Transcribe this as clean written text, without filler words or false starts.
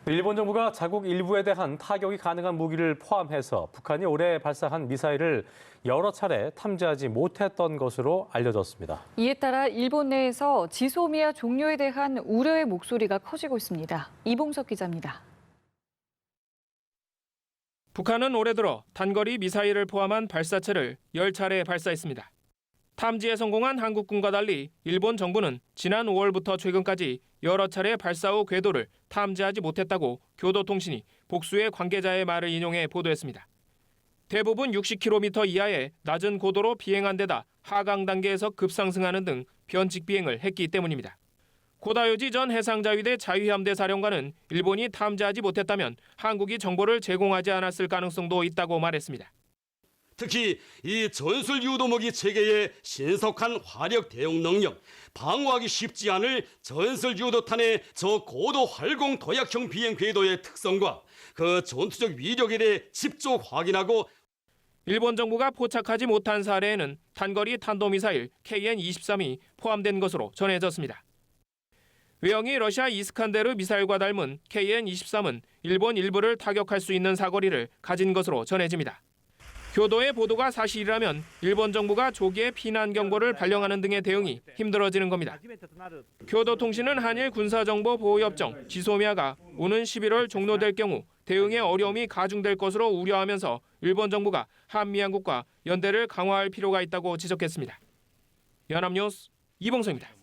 일본 정부가 자국 일부에 대한 타격이 가능한 무기를 포함해서 북한이 올해 발사한 미사일을 여러 차례 탐지하지 못했던 것으로 알려졌습니다. 이에 따라 일본 내에서 지소미아 종료에 대한 우려의 목소리가 커지고 있습니다. 이봉석 기자입니다. 북한은 올해 들어 단거리 미사일을 포함한 발사체를 10차례 발사했습니다. 탐지에 성공한 한국군과 달리 일본 정부는 지난 5월부터 최근까지 여러 차례 발사 후 궤도를 탐지하지 못했다고 교도통신이 복수의 관계자의 말을 인용해 보도했습니다. 대부분 60km 이하의 낮은 고도로 비행한 데다 하강 단계에서 급상승하는 등 변칙 비행을 했기 때문입니다. 고다요지 전 해상자위대 자위함대 사령관은 일본이 탐지하지 못했다면 한국이 정보를 제공하지 않았을 가능성도 있다고 말했습니다. 특히 이 전술 유도무기 체계의 신속한 화력 대응 능력, 방어하기 쉽지 않을 전술 유도탄의 저고도 활공 도약형 비행 궤도의 특성과 그 전투적 위력에 대해 직접 확인하고 일본 정부가 포착하지 못한 사례에는 단거리 탄도미사일 KN-23이 포함된 것으로 전해졌습니다. 외형이 러시아 이스칸데르 미사일과 닮은 KN-23은 일본 일부를 타격할 수 있는 사거리를 가진 것으로 전해집니다. 교도의 보도가 사실이라면 일본 정부가 조기에 피난 경보를 발령하는 등의 대응이 힘들어지는 겁니다. 교도통신은 한일 군사정보보호협정 지소미아가 오는 11월 종료될 경우 대응에 어려움이 가중될 것으로 우려하면서 일본 정부가 한미양국과 연대를 강화할 필요가 있다고 지적했습니다. 연합뉴스 이봉석입니다.